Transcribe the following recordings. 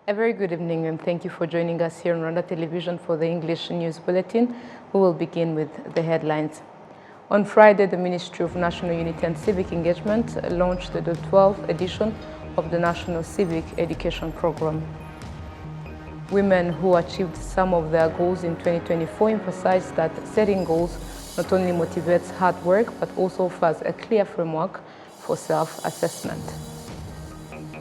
A very good evening and thank you for joining us here on Rwanda Television for the English News Bulletin. We will begin with the headlines. On Friday, the Ministry of National Unity and Civic Engagement launched the 12th edition of the National Civic Education Program. Women who achieved some of their goals in 2024 emphasized that setting goals not only motivates hard work but also offers a clear framework for self-assessment.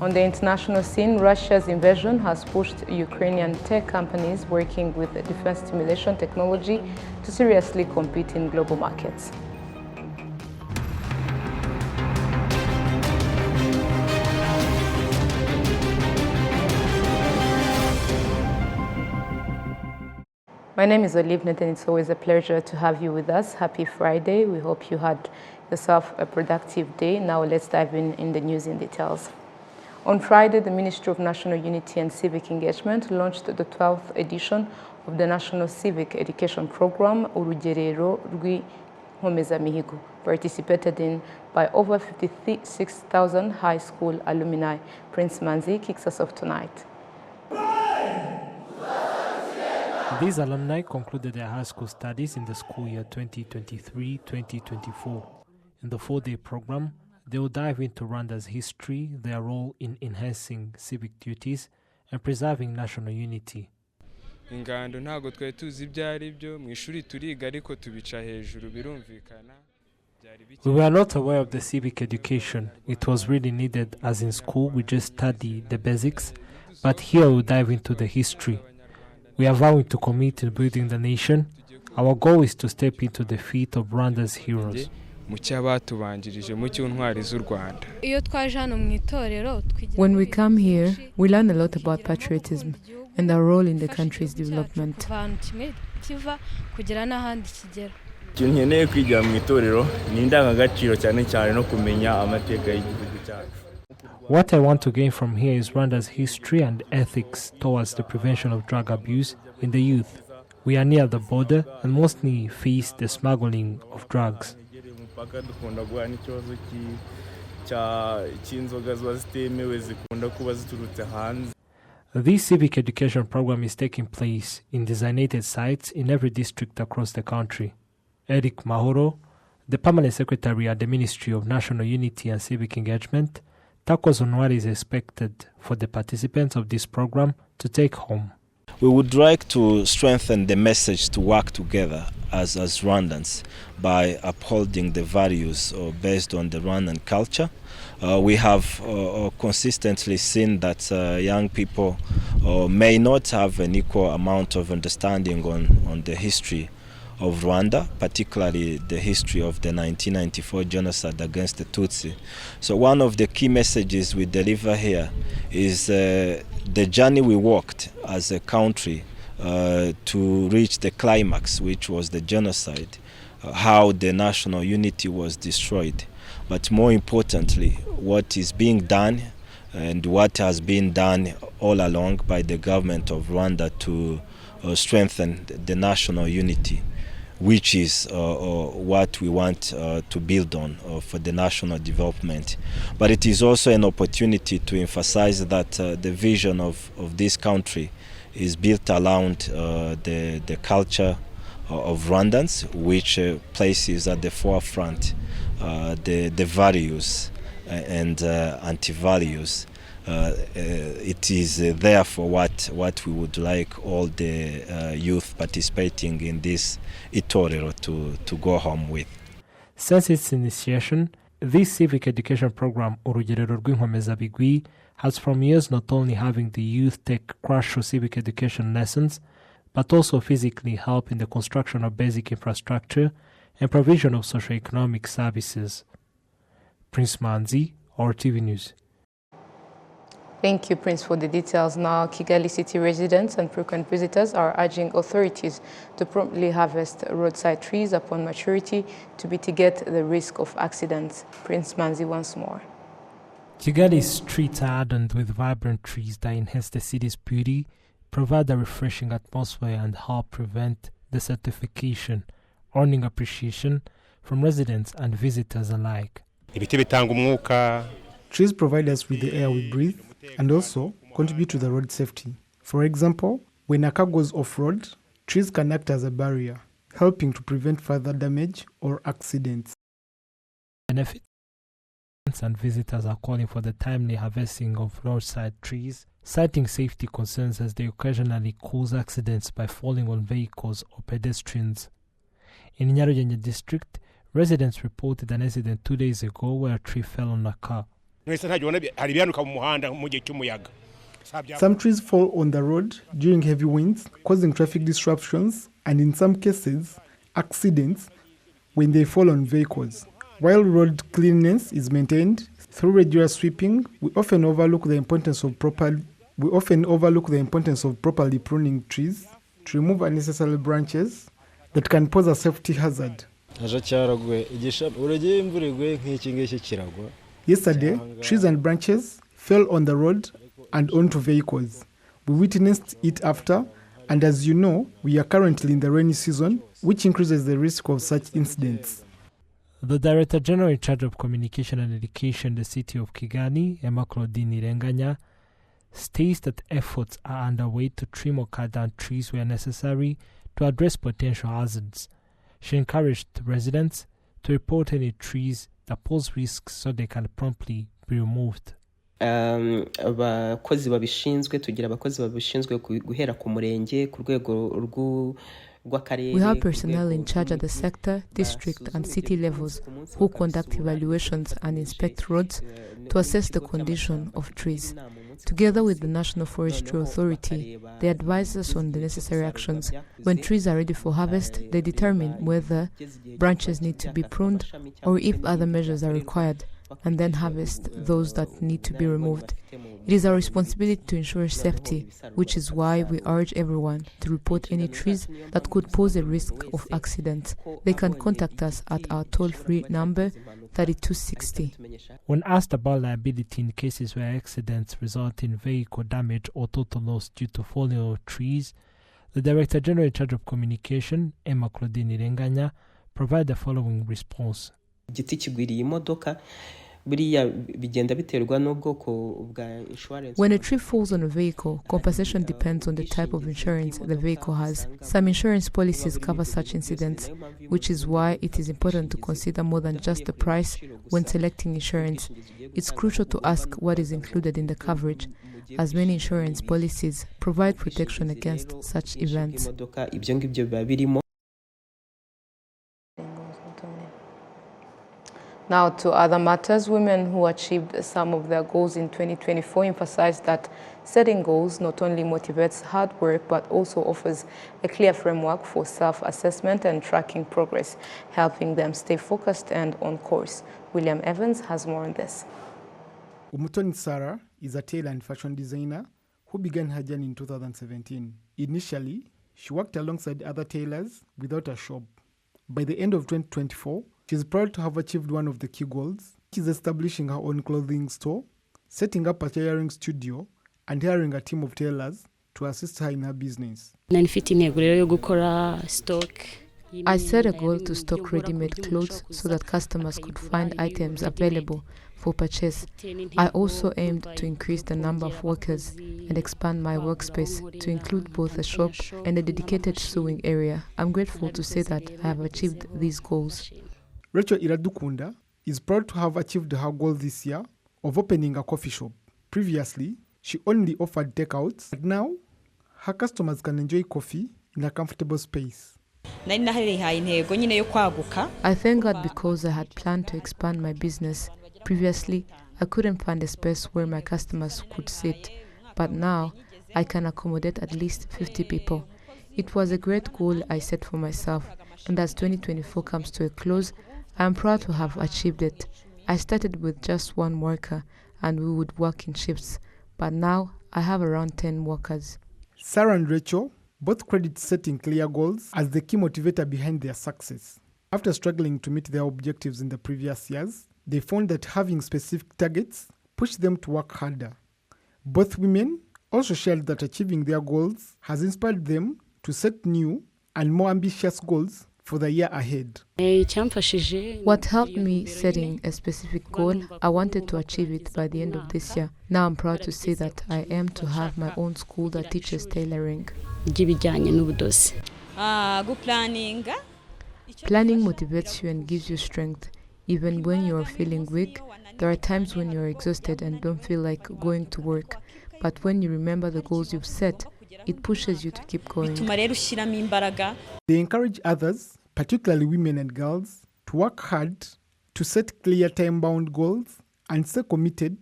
On the international scene, Russia's invasion has pushed Ukrainian tech companies working with defense stimulation technology to seriously compete in global markets. My name is Olive and it's always a pleasure to have you with us. Happy Friday. We hope you had yourself a productive day. Now let's dive in the news in details. On Friday, the Ministry of National Unity and Civic Engagement launched the 12th edition of the National Civic Education Program, Urugerero rw'Inkomezamihigo, participated in by over 56,000 high school alumni. Prince Manzi kicks us off tonight. These alumni concluded their high school studies in the school year 2023-2024. In the 4-day program, they will dive into Rwanda's history, their role in enhancing civic duties and preserving national unity. Ingando ntago twari tuzi ibyari byo mu ishuri turiga ariko tubica hejuru birumvikana. We were not aware of the civic education. It was really needed, as in school we just study the basics, but here we dive into the history. We are vowing to commit to building the nation. Our goal is to step into the feet of Rwanda's heroes. When we come here, we learn a lot about patriotism and our role in the country's development. What I want to gain from here is Rwanda's history and ethics towards the prevention of drug abuse in the youth. We are near the border and mostly face the smuggling of drugs. This civic education program is taking place in designated sites in every district across the country. Eric Mahoro, the permanent secretary at the Ministry of National Unity and Civic Engagement, tackles on what is expected for the participants of this program to take home. We would like to strengthen the message to work together as Rwandans by upholding the values based on the Rwandan culture. We have consistently seen that young people may not have an equal amount of understanding on the history of Rwanda, particularly the history of the 1994 genocide against the Tutsi. So one of the key messages we deliver here is the journey we walked as a country to reach the climax, which was the genocide, how the national unity was destroyed. But more importantly, what is being done and what has been done all along by the government of Rwanda to strengthen the national unity, which is what we want to build on for the national development. But it is also an opportunity to emphasize that the vision of this country is built around the culture of Rwandans, which places at the forefront the values and anti-values. It is therefore what we would like all the youth participating in this itorero to go home with. Since its initiation, this civic education program, Urugerero rw'Inkomezamihigo, has from years not only having the youth take crucial civic education lessons, but also physically help in the construction of basic infrastructure and provision of socio-economic services. Prince Manzi, RTV News. Thank you, Prince, for the details. Now, Kigali city residents and frequent visitors are urging authorities to promptly harvest roadside trees upon maturity to mitigate the risk of accidents. Prince Manzi once more. Kigali's streets are adorned with vibrant trees that enhance the city's beauty, provide a refreshing atmosphere, and help prevent desertification, earning appreciation from residents and visitors alike. Trees provide us with the air we breathe, and also contribute to the road safety. For example, when a car goes off-road, trees can act as a barrier, helping to prevent further damage or accidents. Benefits and visitors are calling for the timely harvesting of roadside trees, citing safety concerns as they occasionally cause accidents by falling on vehicles or pedestrians. In Nyarugenge district, residents reported an incident 2 days ago where a tree fell on a car. Some trees fall on the road during heavy winds, causing traffic disruptions and in some cases, accidents when they fall on vehicles. While road cleanliness is maintained through regular sweeping, we often overlook the importance of properly pruning trees to remove unnecessary branches that can pose a safety hazard. Yesterday, trees and branches fell on the road and onto vehicles. We witnessed it after, and as you know, we are currently in the rainy season, which increases the risk of such incidents. The Director General in charge of Communication and Education in the city of Kigali, Emma Claudine Irenganya, states that efforts are underway to trim or cut down trees where necessary to address potential hazards. She encouraged residents to report any trees that pose risks so they can promptly be removed. abakozi babishinzwe tugira abakozi babishinzwe guhera ku murenge ku rwego rw'akarere. We have personnel in charge at the sector, district and city levels who conduct evaluations and inspect roads to assess the condition of trees. Together with the National Forestry Authority, they advise us on the necessary actions. When trees are ready for harvest, they determine whether branches need to be pruned or if other measures are required, and then harvest those that need to be removed. It is our responsibility to ensure safety, which is why we urge everyone to report any trees that could pose a risk of accident. They can contact us at our toll-free number 3260. When asked about liability in cases where accidents result in vehicle damage or total loss due to falling of trees, the Director General in charge of Communication, Emma Claudine Irenganya, provided the following response. Igiti kigwiriye imodoka buriya bigenda biterwa n'ubwoko bwa insurance. When a tree falls on a vehicle, compensation depends on the type of insurance the vehicle has. Some insurance policies cover such incidents, which is why it is important to consider more than just the price when selecting insurance. It's crucial to ask what is included in the coverage, as many insurance policies provide protection against such events. Ibyo ngibyo biba birimo. Now to other matters, women who achieved some of their goals in 2024 emphasized that setting goals not only motivates hard work but also offers a clear framework for self-assessment and tracking progress, helping them stay focused and on course. William Evans has more on this. Umutoni Sarah is a tailor and fashion designer who began her journey in 2017. Initially, she worked alongside other tailors without a shop. By the end of 2024, she is proud to have achieved one of the key goals. She is establishing her own clothing store, setting up a tailoring studio, and hiring a team of tailors to assist her in her business. I set a goal to stock ready-made clothes so that customers could find items available for purchase. I also aimed to increase the number of workers and expand my workspace to include both a shop and a dedicated sewing area. I'm grateful to say that I have achieved these goals. Rachel Iradukunda is proud to have achieved her goal this year of opening a coffee shop. Previously, she only offered takeouts, but now her customers can enjoy coffee in a comfortable space. I thank God because I had planned to expand my business. Previously, I couldn't find a space where my customers could sit, but now I can accommodate at least 50 people. It was a great goal I set for myself, and as 2024 comes to a close, I am proud to have achieved it. I started with just one worker, and we would work in shifts, but now I have around 10 workers. Sarah and Rachel both credit setting clear goals as the key motivator behind their success. After struggling to meet their objectives in the previous years, they found that having specific targets pushed them to work harder. Both women also shared that achieving their goals has inspired them to set new and more ambitious goals for the year ahead. What helped me setting a specific goal, I wanted to achieve it by the end of this year. Now I'm proud to say that I am to have my own school that teaches tailoring. Planning motivates you and gives you strength. Even when you are feeling weak, there are times when you are exhausted and don't feel like going to work. But when you remember the goals you've set, it pushes you to keep going. They encourage others, particularly women and girls, to work hard, to set clear time-bound goals, and stay committed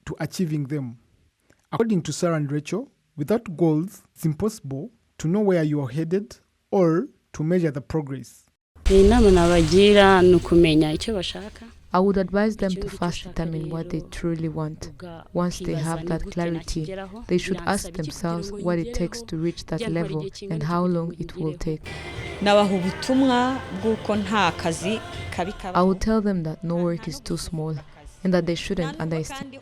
to achieving them. According to Sarah and Rachel, without goals, it's impossible to know where you are headed or to measure the progress. I would advise them to first determine what they truly want. Once they have that clarity, they should ask themselves what it takes to reach that level and how long it will take. I would tell them that no work is too small and that they shouldn't underestimate.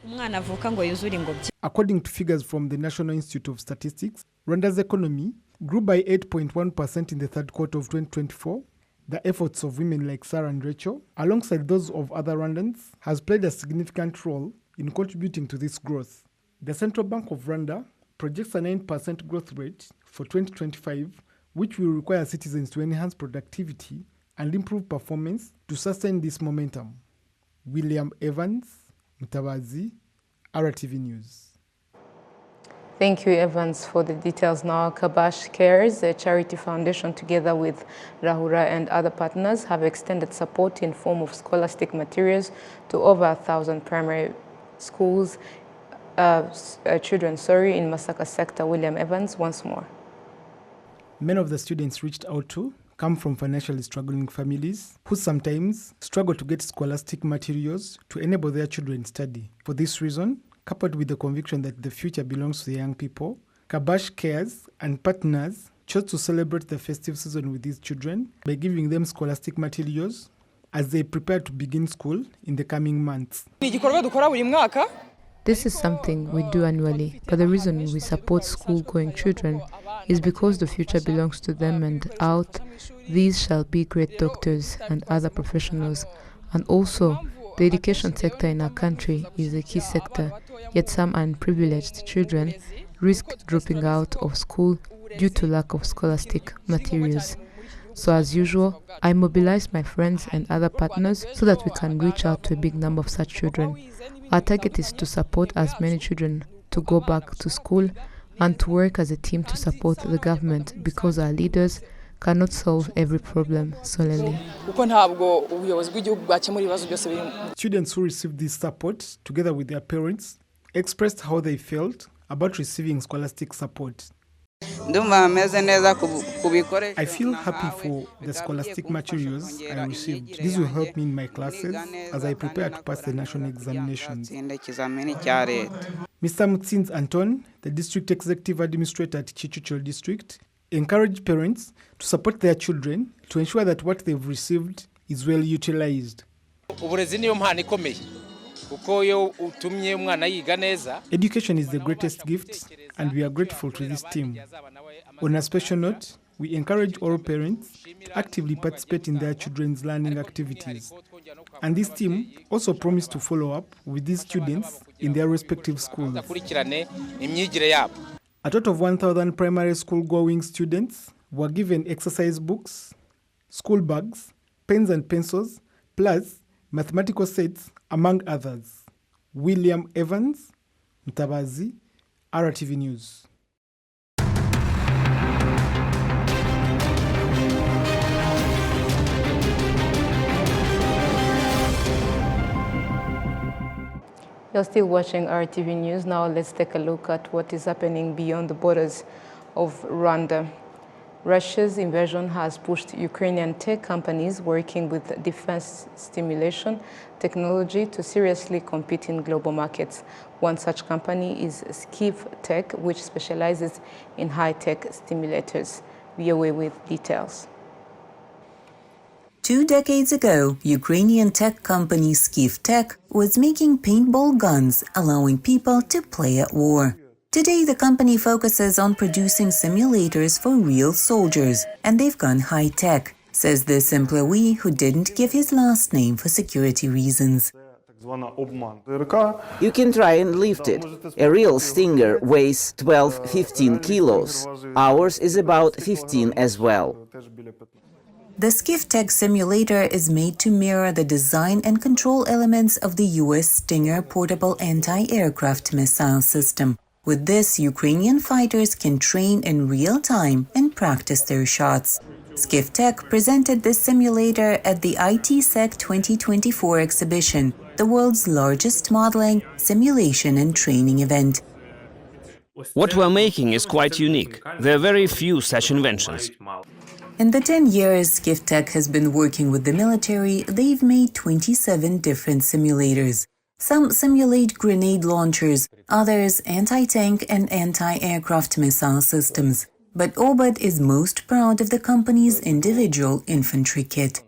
According to figures from the National Institute of Statistics, Rwanda's economy grew by 8.1% in the third quarter of 2024. The efforts of women like Sarah and Rachel, alongside those of other Rwandans, has played a significant role in contributing to this growth. The Central Bank of Rwanda projects a 9% growth rate for 2025, which will require citizens to enhance productivity and improve performance to sustain this momentum. William Evans, Mutabazi, RwandaTV News. Thank you, Evans, for the details. Now, Kabash Cares, a charity foundation, together with Rahura and other partners, have extended support in form of scholastic materials to over 1,000 primary schools, children, in Masaka sector. William Evans, once more. Many of the students reached out to come from financially struggling families who sometimes struggle to get scholastic materials to enable their children study. For this reason, coupled with the conviction that the future belongs to the young people, Kabash Cares and partners chose to celebrate the festive season with these children by giving them scholastic materials as they prepare to begin school in the coming months. This is something we do annually, but the reason we support school-going children is because the future belongs to them, and out these shall be great doctors and other professionals. And also, the education sector in our country is a key sector, yet some unprivileged children risk dropping out of school due to lack of scholastic materials. So as usual, I mobilize my friends and other partners so that we can reach out to a big number of such children. Our target is to support as many children to go back to school and to work as a team to support the government, because our leaders cannot solve every problem solely. Students who received this support, together with their parents, expressed how they felt about receiving scholastic support. I feel happy for the scholastic materials I received. This will help me in my classes as I prepare to pass the national examinations. Mr. Mutsinz Anton, the District Executive Administrator at Chichucho District, encouraged parents to support their children to ensure that what they've received is well utilized. Education is the greatest gift, and we are grateful to this team. On a special note, we encourage all parents to actively participate in their children's learning activities. And this team also promised to follow up with these students in their respective schools. A total of 1,000 primary school-going students were given exercise books, school bags, pens and pencils, plus mathematical sets, among others. William Evans, Mtabazi, RwandaTV News. You're still watching RwandaTV News. Now let's take a look at what is happening beyond the borders of Rwanda. Russia's invasion has pushed Ukrainian tech companies working with defense stimulation technology to seriously compete in global markets. One such company is Skiv Tech, which specializes in high-tech stimulators. We are away with details. 2 decades ago, Ukrainian tech company Skiv Tech was making paintball guns, allowing people to play at war. Today, the company focuses on producing simulators for real soldiers, and they've gone high-tech. says this employee who didn't give his last name for security reasons. You can try and lift it. A real Stinger weighs 12-15 kilos. Ours is about 15 as well. The SCIF-TEC simulator is made to mirror the design and control elements of the U.S. Stinger portable anti-aircraft missile system. With this, Ukrainian fighters can train in real time and practice their shots. SCIF-TEC presented this simulator at the ITSEC 2024 exhibition, the world's largest modeling, simulation and training event. What we're making is quite unique. There are very few such inventions. In the 10 years SCIF-TEC has been working with the military, they've made 27 different simulators. Some simulate grenade launchers, others anti-tank and anti-aircraft missile systems. But Obad is most proud of the company's individual infantry kit.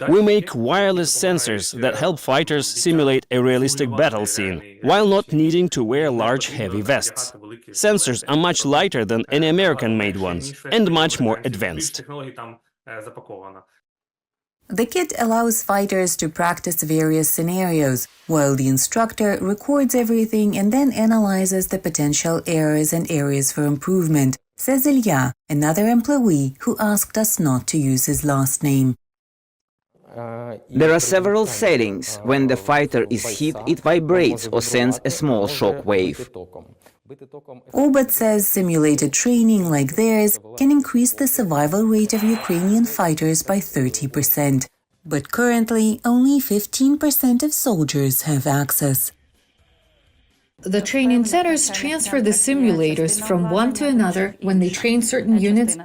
We make wireless sensors that help fighters simulate a realistic battle scene, while not needing to wear large, heavy vests. Sensors are much lighter than any American-made ones, and much more advanced. The kit allows fighters to practice various scenarios, while the instructor records everything and then analyzes the potential errors and areas for improvement, says Ilya, another employee who asked us not to use his last name. There are several settings. When the fighter is hit, it vibrates or sends a small shock wave. Obad says simulated training like theirs can increase the survival rate of Ukrainian fighters by 30%. But currently, only 15% of soldiers have access. The training centers transfer the simulators from one to another when they train certain units.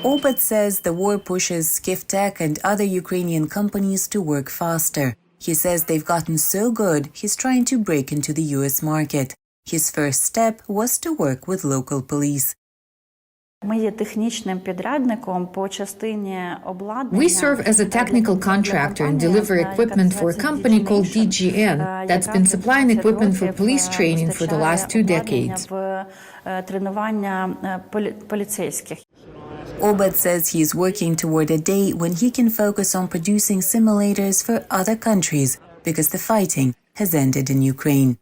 Obad says the war pushes SCIF-TEC and other Ukrainian companies to work faster. He says they've gotten so good, he's trying to break into the US market. His first step was to work with local police. We serve as a technical contractor and deliver equipment for a company called DGN that's been supplying equipment for police training for the last 2 decades. Obad says he's working toward a day when he can focus on producing simulators for other countries because the fighting has ended in Ukraine.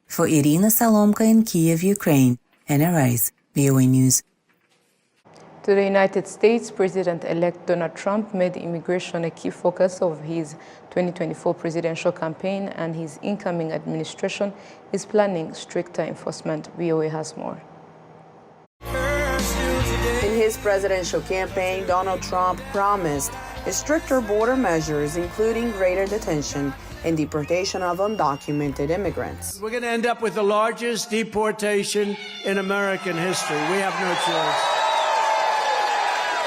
For Irina Salomka in Kiev, Ukraine, NRI's VOA News. To the United States, President-elect Donald Trump made immigration a key focus of his 2024 presidential campaign, and his incoming administration is planning stricter enforcement. VOA has more. In his presidential campaign, Donald Trump promised stricter border measures, including greater detention and deportation of undocumented immigrants. We're going to end up with the largest deportation in American history. We have no choice.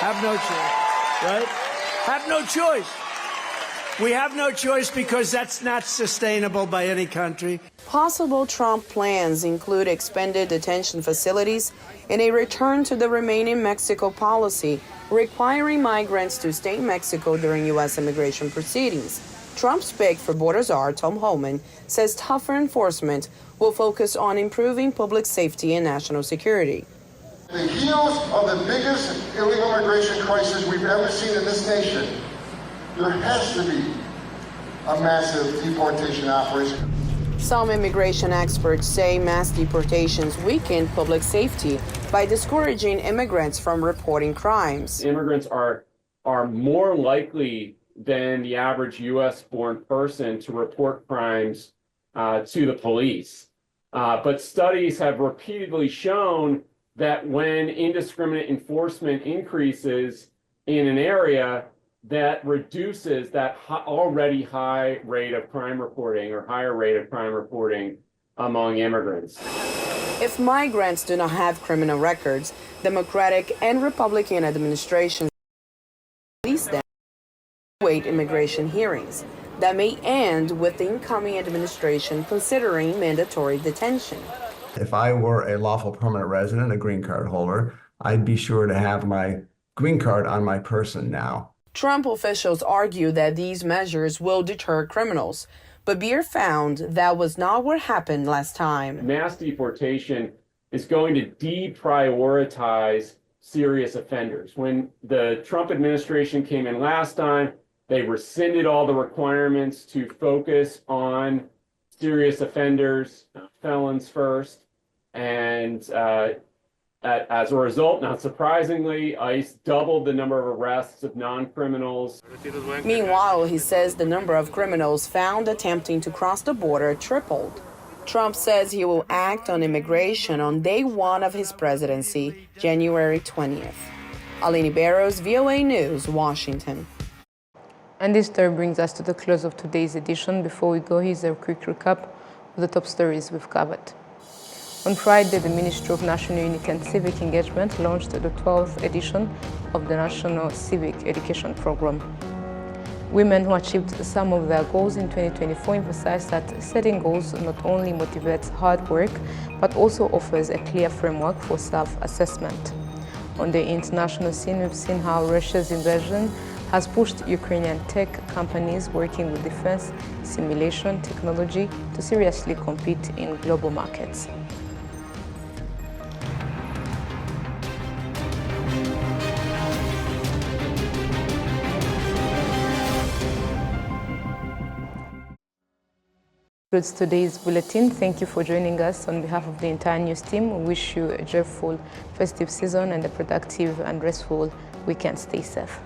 Have no choice, right? Have no choice. We have no choice because that's not sustainable by any country. Possible Trump plans include expanded detention facilities and a return to the Remain in Mexico policy, requiring migrants to stay in Mexico during U.S. immigration proceedings. Trump's pick for border czar, Tom Homan, says tougher enforcement will focus on improving public safety and national security. The heels of the biggest illegal immigration crisis we've ever seen in this nation, there has to be a massive deportation operation. Some immigration experts say mass deportations weaken public safety by discouraging immigrants from reporting crimes. Immigrants are more likely than the average U.S.-born person to report crimes to the police. But studies have repeatedly shown that when indiscriminate enforcement increases in an area, that reduces that already high rate of crime reporting or higher rate of crime reporting among immigrants. If migrants do not have criminal records, Democratic and Republican administrations release them to await immigration hearings that may end with the incoming administration considering mandatory detention. If I were a lawful permanent resident, a green card holder, I'd be sure to have my green card on my person now. Trump officials argue that these measures will deter criminals, but Beer found that was not what happened last time. Mass deportation is going to deprioritize serious offenders. When the Trump administration came in last time, they rescinded all the requirements to focus on serious offenders, felons first, and as a result, not surprisingly, ICE doubled the number of arrests of non-criminals. Meanwhile, he says the number of criminals found attempting to cross the border tripled. Trump says he will act on immigration on day one of his presidency, January 20th. Aline Barrows, VOA News, Washington. And this story brings us to the close of today's edition. Before we go, here's a quick recap of the top stories we've covered. On Friday, the Ministry of National Unity and Civic Engagement launched the 12th edition of the National Civic Education Program. Women who achieved some of their goals in 2024 emphasized that setting goals not only motivates hard work, but also offers a clear framework for self-assessment. On the international scene, we've seen how Russia's invasion has pushed Ukrainian tech companies working with defense, simulation technology to seriously compete in global markets. Concludes today's bulletin. Thank you for joining us. On behalf of the entire news team, we wish you a joyful festive season and a productive and restful weekend. Stay safe.